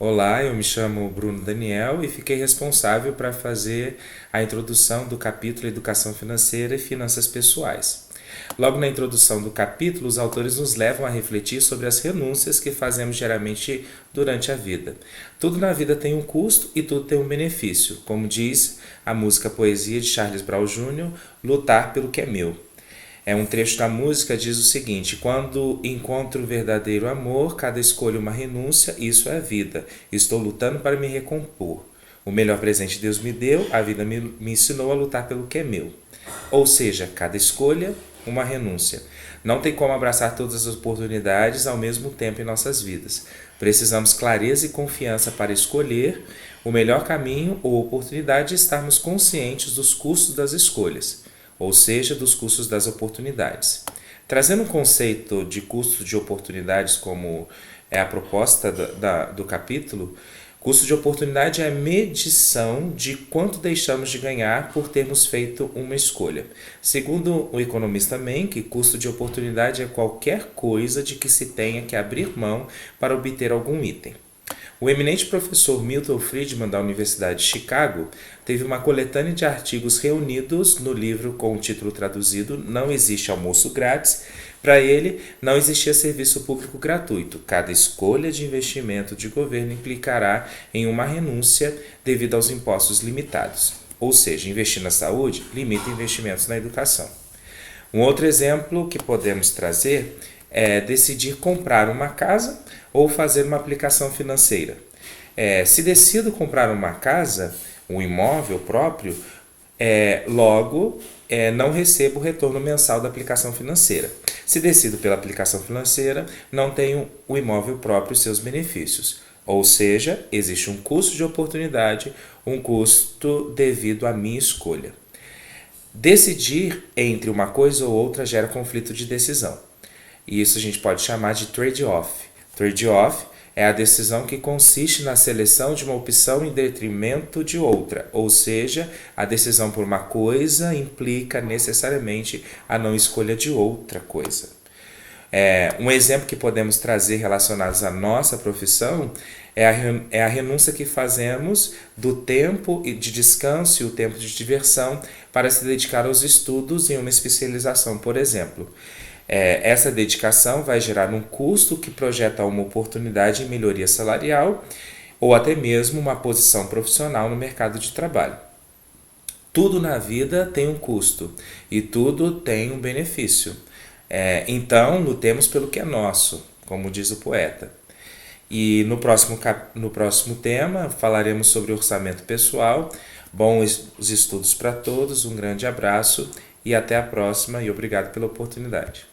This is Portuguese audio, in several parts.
Olá, eu me chamo Bruno Daniel e fiquei responsável para fazer a introdução do capítulo Educação Financeira e Finanças Pessoais. Logo na introdução do capítulo, os autores nos levam a refletir sobre as renúncias que fazemos geralmente durante a vida. Tudo na vida tem um custo e tudo tem um benefício, como diz a música Poesia de Charles Brown Jr., Lutar pelo que é meu. Um trecho da música diz o seguinte: quando encontro o verdadeiro amor, cada escolha uma renúncia, isso é vida. Estou lutando para me recompor. O melhor presente Deus me deu, a vida me ensinou a lutar pelo que é meu. Ou seja, cada escolha, uma renúncia. Não tem como abraçar todas as oportunidades ao mesmo tempo em nossas vidas. Precisamos clareza e confiança para escolher o melhor caminho ou oportunidade e estarmos conscientes dos custos das escolhas, ou seja, dos custos das oportunidades. Trazendo um conceito de custo de oportunidades como é a proposta do capítulo, custo de oportunidade é a medição de quanto deixamos de ganhar por termos feito uma escolha. Segundo o economista Menck, custo de oportunidade é qualquer coisa de que se tenha que abrir mão para obter algum item. O eminente professor Milton Friedman, da Universidade de Chicago, teve uma coletânea de artigos reunidos no livro com o título traduzido Não Existe Almoço Grátis. Para ele, não existia serviço público gratuito. Cada escolha de investimento de governo implicará em uma renúncia devido aos impostos limitados. Ou seja, investir na saúde limita investimentos na educação. Um outro exemplo que podemos trazer é decidir comprar uma casa ou fazer uma aplicação financeira. Se decido comprar uma casa, um imóvel próprio, logo não recebo o retorno mensal da aplicação financeira. Se decido pela aplicação financeira, não tenho o imóvel próprio e seus benefícios. Ou seja, existe um custo de oportunidade, um custo devido à minha escolha. Decidir entre uma coisa ou outra gera conflito de decisão. E isso a gente pode chamar de trade-off. Trade-off é a decisão que consiste na seleção de uma opção em detrimento de outra, ou seja, a decisão por uma coisa implica necessariamente a não escolha de outra coisa. Um exemplo que podemos trazer relacionados à nossa profissão é a renúncia que fazemos do tempo de descanso e o tempo de diversão para se dedicar aos estudos em uma especialização, por exemplo. Essa dedicação vai gerar um custo que projeta uma oportunidade em melhoria salarial ou até mesmo uma posição profissional no mercado de trabalho. Tudo na vida tem um custo e tudo tem um benefício. Então, lutemos pelo que é nosso, como diz o poeta. E no próximo tema falaremos sobre orçamento pessoal. Bons estudos para todos, um grande abraço e até a próxima e obrigado pela oportunidade.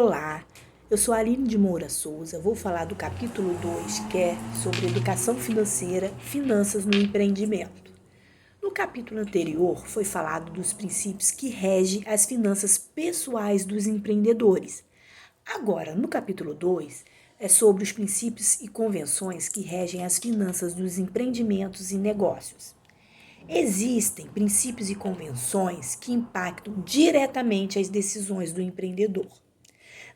Olá, eu sou a Aline de Moura Souza, vou falar do capítulo 2, que é sobre educação financeira, finanças no empreendimento. No capítulo anterior foi falado dos princípios que regem as finanças pessoais dos empreendedores. Agora, no capítulo 2, é sobre os princípios e convenções que regem as finanças dos empreendimentos e negócios. Existem princípios e convenções que impactam diretamente as decisões do empreendedor.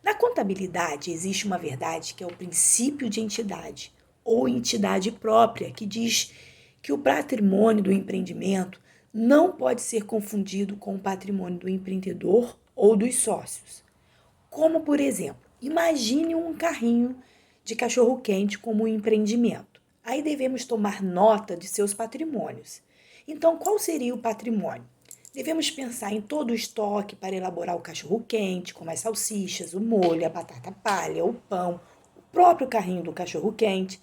Na contabilidade, existe uma verdade que é o princípio de entidade, ou entidade própria, que diz que o patrimônio do empreendimento não pode ser confundido com o patrimônio do empreendedor ou dos sócios. Como, por exemplo, imagine um carrinho de cachorro-quente como um empreendimento. Aí devemos tomar nota de seus patrimônios. Então, qual seria o patrimônio? Devemos pensar em todo o estoque para elaborar o cachorro-quente, como as salsichas, o molho, a batata palha, o pão, o próprio carrinho do cachorro-quente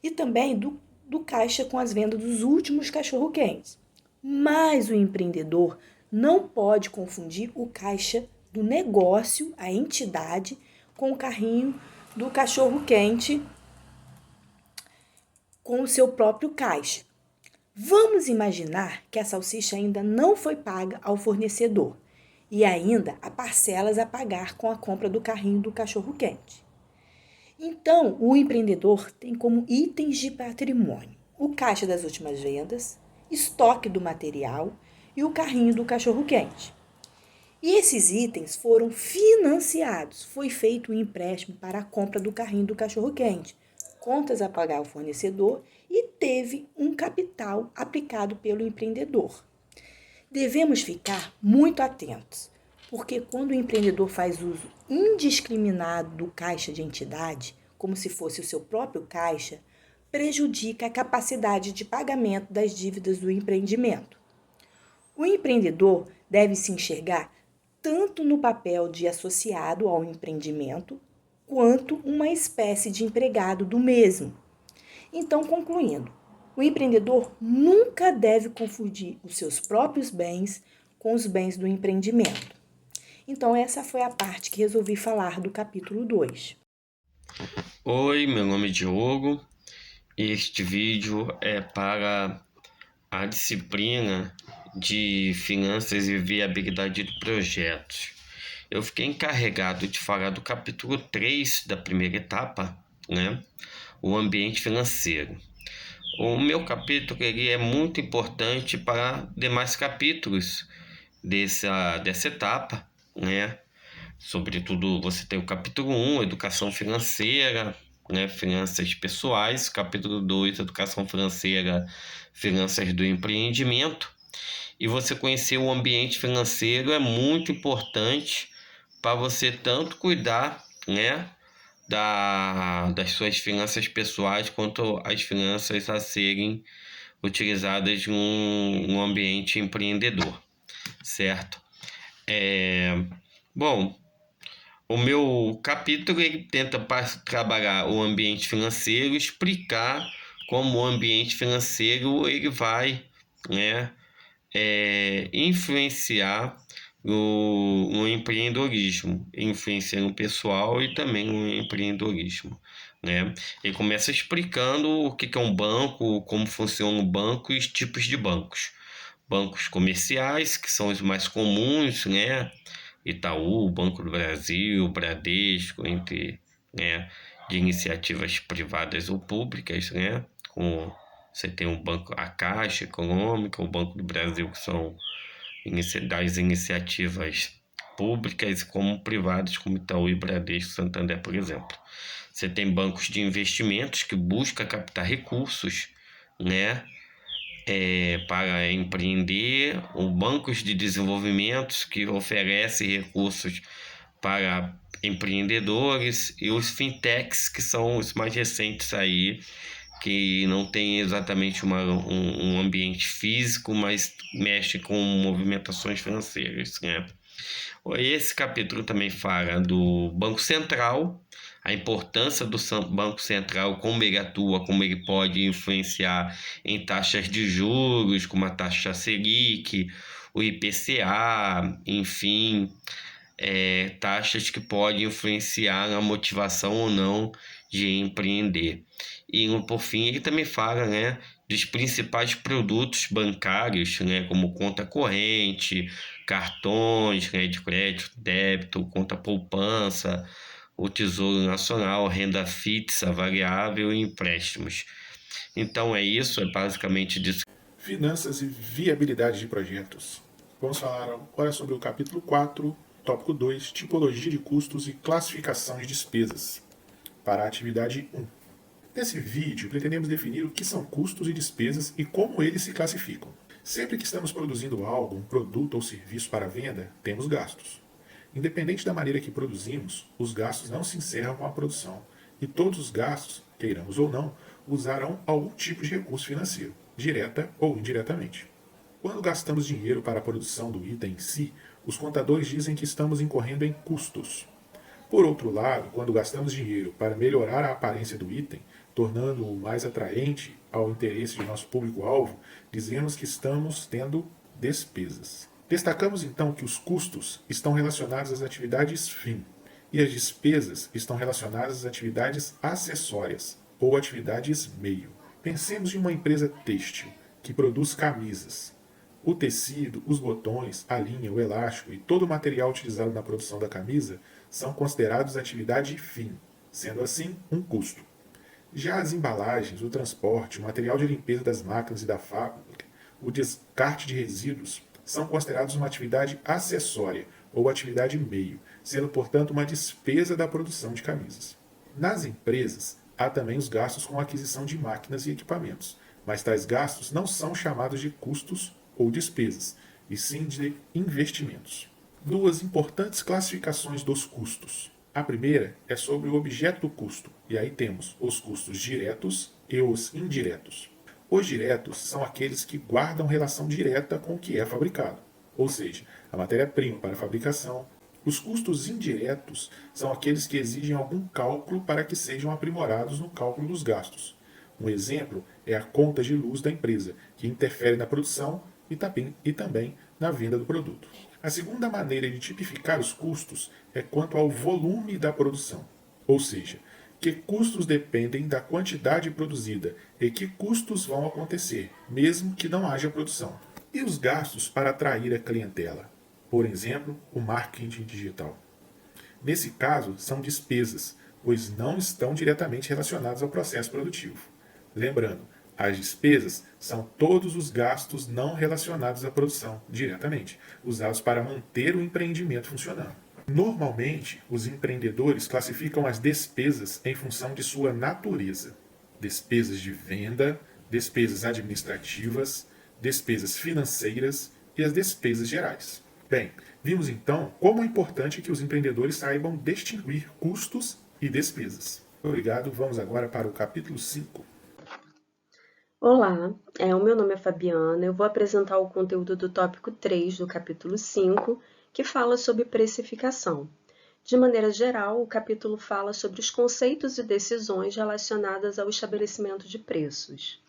e também do caixa com as vendas dos últimos cachorro-quentes. Mas o empreendedor não pode confundir o caixa do negócio, a entidade, com o carrinho do cachorro-quente com o seu próprio caixa. Vamos imaginar que a salsicha ainda não foi paga ao fornecedor e ainda há parcelas a pagar com a compra do carrinho do cachorro-quente. Então, o empreendedor tem como itens de patrimônio o caixa das últimas vendas, estoque do material e o carrinho do cachorro-quente. E esses itens foram financiados. Foi feito um empréstimo para a compra do carrinho do cachorro-quente, contas a pagar ao fornecedor e teve um capital aplicado pelo empreendedor. Devemos ficar muito atentos, porque quando o empreendedor faz uso indiscriminado do caixa de entidade, como se fosse o seu próprio caixa, prejudica a capacidade de pagamento das dívidas do empreendimento. O empreendedor deve se enxergar tanto no papel de associado ao empreendimento, quanto uma espécie de empregado do mesmo. Então, concluindo, o empreendedor nunca deve confundir os seus próprios bens com os bens do empreendimento. Então, essa foi a parte que resolvi falar do capítulo 2. Oi, meu nome é Diogo e este vídeo é para a disciplina de Finanças e Viabilidade de Projetos. Eu fiquei encarregado de falar do capítulo 3 da primeira etapa, né? O ambiente financeiro. O meu capítulo ele é muito importante para demais capítulos dessa etapa, né? Sobretudo, você tem o capítulo 1, Educação Financeira, né, Finanças Pessoais, capítulo 2, Educação Financeira, Finanças do Empreendimento. E você conhecer o ambiente financeiro é muito importante para você tanto cuidar, né, das suas finanças pessoais quanto as finanças a serem utilizadas num ambiente empreendedor, certo? Bom, o meu capítulo ele tenta trabalhar o ambiente financeiro, explicar como o ambiente financeiro ele vai, né, influenciar no empreendedorismo, influenciando o pessoal e também no empreendedorismo, né? Ele começa explicando o que é um banco, como funciona o banco e os tipos de bancos. Bancos comerciais, que são os mais comuns, né? Itaú, Banco do Brasil, Bradesco, entre, né, de iniciativas privadas ou públicas, né? Você tem o banco, a Caixa Econômica, o Banco do Brasil, que são das iniciativas públicas, como privadas, como Itaú e Bradesco, Santander, por exemplo. Você tem bancos de investimentos que buscam captar recursos, né? Para empreender, o bancos de desenvolvimento que oferecem recursos para empreendedores e os fintechs que são os mais recentes aí, que não tem exatamente um ambiente físico, mas mexe com movimentações financeiras, né? Esse capítulo também fala do Banco Central, a importância do Banco Central, como ele atua, como ele pode influenciar em taxas de juros, como a taxa Selic, o IPCA, enfim, taxas que podem influenciar na motivação ou não de empreender. E, por fim, ele também fala, né, dos principais produtos bancários, né, como conta corrente, cartões, né, de crédito, débito, conta poupança, o Tesouro Nacional, renda fixa, variável e empréstimos. Então é isso, é basicamente disso. Finanças e viabilidade de projetos. Vamos falar agora sobre o capítulo 4, tópico 2, tipologia de custos e classificação de despesas, para a atividade 1. Nesse vídeo, pretendemos definir o que são custos e despesas e como eles se classificam. Sempre que estamos produzindo algo, um produto ou serviço para venda, temos gastos. Independente da maneira que produzimos, os gastos não se encerram com a produção, e todos os gastos, queiramos ou não, usarão algum tipo de recurso financeiro, direta ou indiretamente. Quando gastamos dinheiro para a produção do item em si, os contadores dizem que estamos incorrendo em custos. Por outro lado, quando gastamos dinheiro para melhorar a aparência do item, tornando-o mais atraente ao interesse de nosso público-alvo, dizemos que estamos tendo despesas. Destacamos então que os custos estão relacionados às atividades fim e as despesas estão relacionadas às atividades acessórias ou atividades meio. Pensemos em uma empresa têxtil que produz camisas. O tecido, os botões, a linha, o elástico e todo o material utilizado na produção da camisa são considerados atividade fim, sendo assim um custo. Já as embalagens, o transporte, o material de limpeza das máquinas e da fábrica, o descarte de resíduos são considerados uma atividade acessória ou atividade meio, sendo portanto uma despesa da produção de camisas. Nas empresas, há também os gastos com a aquisição de máquinas e equipamentos, mas tais gastos não são chamados de custos ou despesas, e sim de investimentos. Duas importantes classificações dos custos. A primeira é sobre o objeto do custo, e aí temos os custos diretos e os indiretos. Os diretos são aqueles que guardam relação direta com o que é fabricado, ou seja, a matéria-prima para a fabricação. Os custos indiretos são aqueles que exigem algum cálculo para que sejam aprimorados no cálculo dos gastos. Um exemplo é a conta de luz da empresa, que interfere na produção e também na venda do produto. A segunda maneira de tipificar os custos é quanto ao volume da produção, ou seja, que custos dependem da quantidade produzida e que custos vão acontecer, mesmo que não haja produção. E os gastos para atrair a clientela, por exemplo, o marketing digital. Nesse caso, são despesas, pois não estão diretamente relacionadas ao processo produtivo. Lembrando, as despesas são todos os gastos não relacionados à produção, diretamente, usados para manter o empreendimento funcionando. Normalmente, os empreendedores classificam as despesas em função de sua natureza. Despesas de venda, despesas administrativas, despesas financeiras e as despesas gerais. Bem, vimos então como é importante que os empreendedores saibam distinguir custos e despesas. Obrigado, vamos agora para o capítulo 5. Olá, o meu nome é Fabiana. Eu vou apresentar o conteúdo do tópico 3 do capítulo 5, que fala sobre precificação. De maneira geral, o capítulo fala sobre os conceitos e decisões relacionadas ao estabelecimento de preços.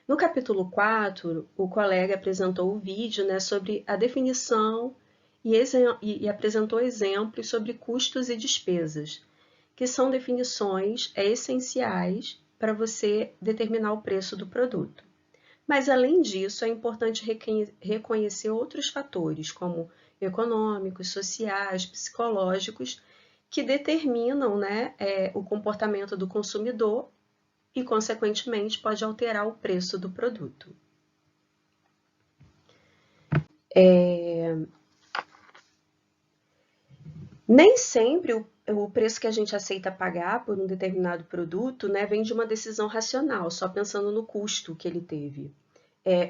No capítulo 4, o colega apresentou o vídeo sobre a definição e apresentou exemplos sobre custos e despesas, que são definições essenciais para você determinar o preço do produto. Mas, além disso, é importante reconhecer outros fatores, como econômicos, sociais, psicológicos, que determinam o comportamento do consumidor e, consequentemente, pode alterar o preço do produto. Nem sempre o preço que a gente aceita pagar por um determinado produto vem de uma decisão racional, só pensando no custo que ele teve.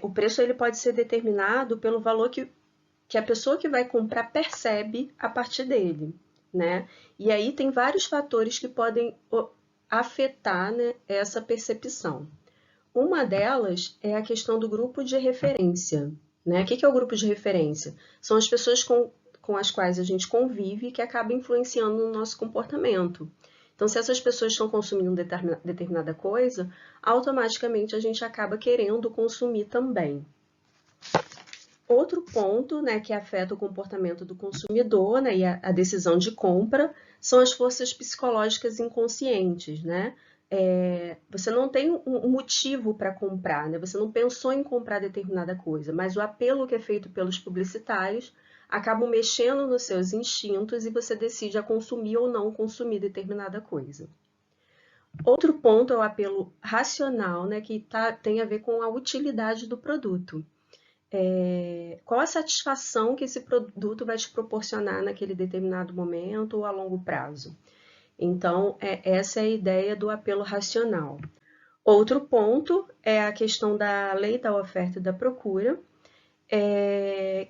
O preço ele pode ser determinado pelo valor que a pessoa que vai comprar percebe a partir dele. E aí tem vários fatores que podem afetar essa percepção. Uma delas é a questão do grupo de referência. O que é o grupo de referência? São as pessoas com as quais a gente convive que acaba influenciando no nosso comportamento. Então, se essas pessoas estão consumindo determinada coisa, automaticamente a gente acaba querendo consumir também. Outro ponto, né, que afeta o comportamento do consumidor, né, e a decisão de compra são as forças psicológicas inconscientes, né? Você não tem um motivo para comprar, né? Você não pensou em comprar determinada coisa, mas o apelo que é feito pelos publicitários acaba mexendo nos seus instintos e você decide a consumir ou não consumir determinada coisa. Outro ponto é o apelo racional, né, que tem a ver com a utilidade do produto. Qual a satisfação que esse produto vai te proporcionar naquele determinado momento ou a longo prazo. Então, essa é a ideia do apelo racional. Outro ponto é a questão da lei da oferta e da procura,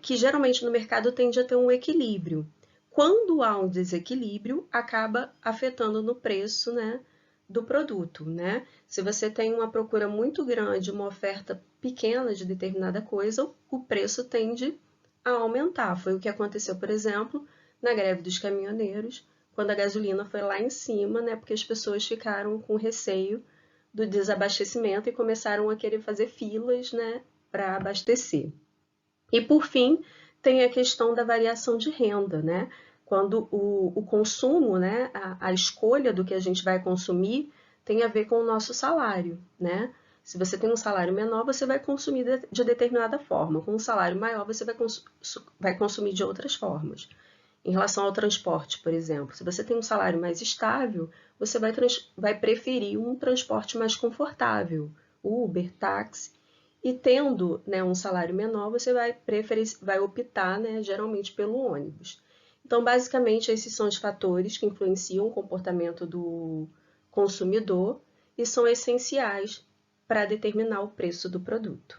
que geralmente no mercado tende a ter um equilíbrio. Quando há um desequilíbrio, acaba afetando no preço, né, do produto, né? Se você tem uma procura muito grande, uma oferta pequena de determinada coisa, o preço tende a aumentar. Foi o que aconteceu, por exemplo, na greve dos caminhoneiros, quando a gasolina foi lá em cima, né? Porque as pessoas ficaram com receio do desabastecimento e começaram a querer fazer filas, né, para abastecer. E por fim, tem a questão da variação de renda, né? Quando o consumo, né, a escolha do que a gente vai consumir tem a ver com o nosso salário, né? Se você tem um salário menor, você vai consumir de determinada forma. Com um salário maior, você vai consumir de outras formas. Em relação ao transporte, por exemplo, se você tem um salário mais estável, você vai preferir um transporte mais confortável, Uber, táxi. E tendo, né, um salário menor, você vai optar, né, geralmente pelo ônibus. Então, basicamente, esses são os fatores que influenciam o comportamento do consumidor e são essenciais para determinar o preço do produto.